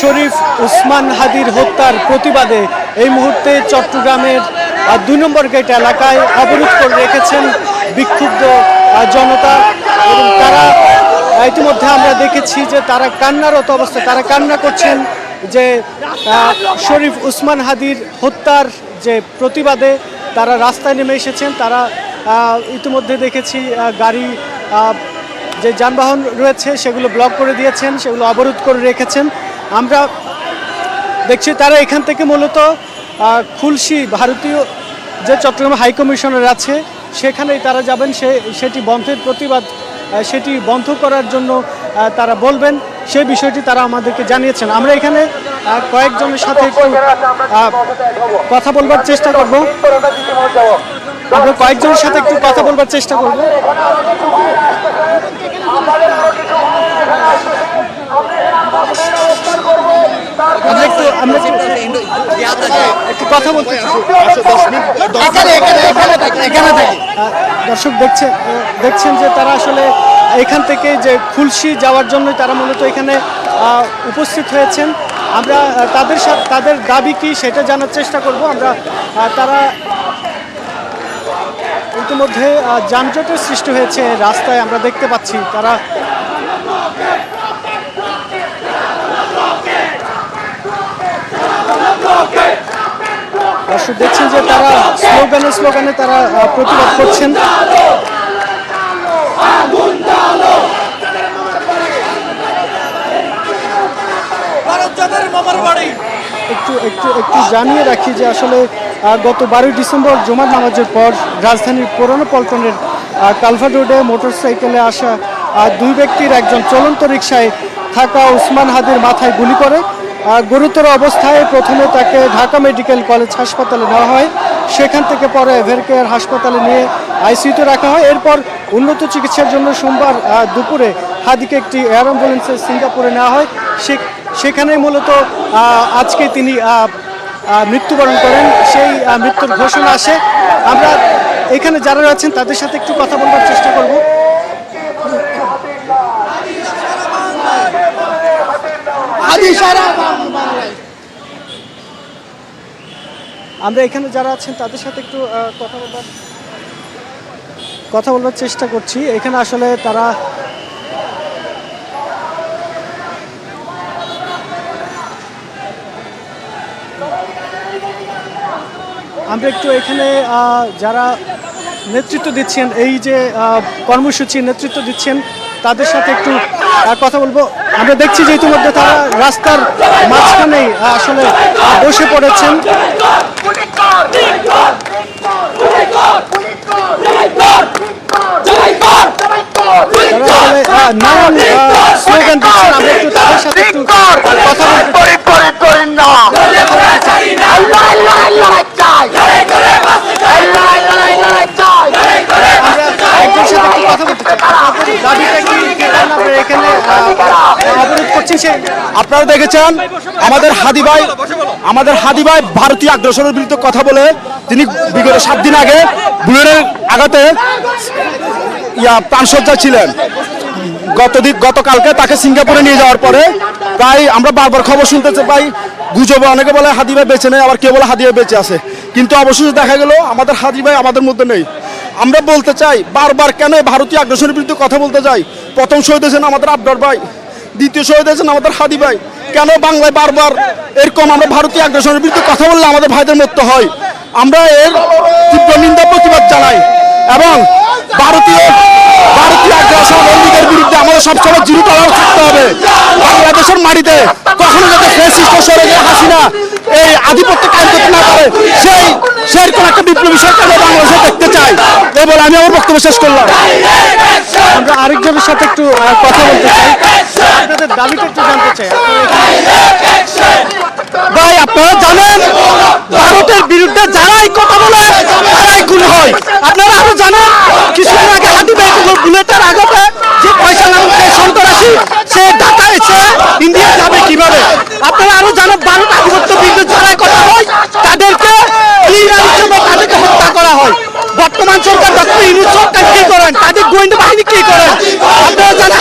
শরীফ ওসমান হাদির হত্যার প্রতিবাদে এই মুহূর্তে চট্টগ্রামের ২ নম্বর গেট এলাকায় অবরোধ করে রেখেছেন বিক্ষুব্ধ জনতা এবং তারা ইতিমধ্যে আমরা দেখেছি যে তারা কান্নারত অবস্থা, তারা কান্না করছেন যে শরীফ ওসমান হাদির হত্যার যে প্রতিবাদে তারা রাস্তায় নেমে এসেছেন। তারা ইতিমধ্যে দেখেছি গাড়ি যে যানবাহন রয়েছে সেগুলো ব্লক করে দিয়েছেন, সেগুলো অবরোধ করে রেখেছেন। আমরা দেখছি তারা এখান থেকে মূলত খুলশী ভারতীয় যে চট্টগ্রাম হাইকমিশনার আছে সেখানেই তারা যাবেন, সেটি বন্ধের প্রতিবাদ, সেটি বন্ধ করার জন্য তারা বলবেন, সেই বিষয়টি তারা আমাদেরকে জানিয়েছেন। আমরা এখানে কয়েকজনের সাথে একটু কথা বলবার চেষ্টা করব, আমরা কয়েকজনের সাথে একটু কথা বলবার চেষ্টা করব। আমরা একটু কথা বলতে দর্শক দেখছেন যে তারা আসলে এখান থেকে যে খুলশী যাওয়ার জন্য তারা মূলত এখানে উপস্থিত হয়েছেন। আমরা তাদের সাথে তাদের দাবি কি সেটা জানার চেষ্টা করব। আমরা তারা ইতিমধ্যে যানজটের সৃষ্টি হয়েছে রাস্তায়, আমরা দেখতে পাচ্ছি তারা দর্শক দেখছেন যে তারা স্লোগানে তারা প্রতিবাদ করছেন। একটু জানিয়ে রাখি যে আসলে গত 12 ডিসেম্বর জুমার নামাজের পর রাজধানীর পুরানো পল্টনের কালভার্ট রোডে মোটরসাইকেলে আসা 2 ব্যক্তির একজন চলন্ত রিকশায় থাকা ওসমান হাদির মাথায় গুলি করে। গুরুতর অবস্থায় প্রথমে তাকে ঢাকা মেডিকেল কলেজ হাসপাতালে নেওয়া হয়, সেখান থেকে পরে এভারকেয়ার হাসপাতালে নিয়ে আইসিইউতে রাখা হয়। এরপর উন্নত চিকিৎসার জন্য সোমবার দুপুরে হাদিকে একটি এয়ার অ্যাম্বুলেন্সে সিঙ্গাপুরে নেওয়া হয়। সেখানে মূলত আজকে তিনি মৃত্যুবরণ করেন, সেই মৃত্যুর ঘোষণা আসে। আমরা এখানে যারা আছেন তাদের সাথে একটু কথা বলবার চেষ্টা করব। আমরা এখানে যারা আছেন তাদের সাথে একটু কথা বলবার চেষ্টা করছি। এখানে আসলে তারা আমরা একটু এখানে যারা নেতৃত্ব দিচ্ছেন, এই যে কর্মসূচির নেতৃত্ব দিচ্ছেন তাদের সাথে একটু কথা বলবো। আমরা দেখছি যে ইতিমধ্যে তারা রাস্তার মাঝখানেই আসলে বসে পড়েছেন। নানান স্লোগান দিচ্ছেন, আমরা একটু তাদের সাথে একটু কথা আপনারা দেখেছেন আমাদের হাদি ভাই ভারতীয় আগ্রাসনের বিরুদ্ধে কথা বলে তিনি বিগত 7 দিন আগে বুলেটের আঘাতে প্রাণসজ্জা ছিলেন। গতকালকে তাকে সিঙ্গাপুরে নিয়ে যাওয়ার পরে প্রায় আমরা বারবার খবর শুনতে পাই, গুজবে অনেকে বলে হাদি ভাই বেঁচে নেই, আবার কেউ বলে হাদি ভাই বেঁচে আছে, কিন্তু অবশেষে দেখা গেল আমাদের হাদি ভাই আমাদের মধ্যে নেই। আমরা বলতে চাই বারবার কেন ভারতীয় আগ্রাসনের বিরুদ্ধে কথা বলতে চাই। প্রথম শহীদ হয়েছেন আমাদের আবরার ভাই, দ্বিতীয় শহীদ হয়েছেন আমাদের হাদি ভাই। কেন বাংলায় বারবার এরকম আমরা ভারতীয় আগ্রাসনের বিরুদ্ধে কথা বললে আমাদের ভাইদের মৃত্যু হয়? আমরা এর তীব্র নিন্দা প্রতিবাদ জানাই এবং ভারতীয় আগ্রাসন বন্দীদের বিরুদ্ধে আমাদের সবসময় জিরো টলারেন্স থাকতে হবে। বাংলাদেশের মাটিতে কখনো যাতে ফ্যাসিস্ট সরকার হাসিনা এই আধিপত্য কায়েম করতে না পারে, সেই কোন একটা বিপ্লবী সরকার বাংলাদেশে দেখতে চাই। এই বলে আমি আমার বক্তব্য শেষ করলাম। আমরা আরেকজনের সাথে একটু কথা বলতে চাই, আপনাদের দাবিটা একটু জানতে চাই। ভাই আপনারা জানেন ভারতের বিরুদ্ধে যারাই কথা বলে তারাই খুন হয়। আপনারা আরো জানেন কিছুদিন আগে হাদি ভাই বুলেটের আঘাতে যে পয়সা নামে সন্ত্রাসী সে ঢাকা এসে ইন্ডিয়া যাবে কিভাবে? আপনারা আরো জানেন ভারত আধিপত্য বিরুদ্ধে যারাই কথা হয় তাদেরকে তাদেরকে হত্যা করা হয়। বর্তমান সরকার ডক্টর ইউনূস সরকার কি করেন, তাদের গোয়েন্দা বাহিনী কি করেন? আপনারা জানেন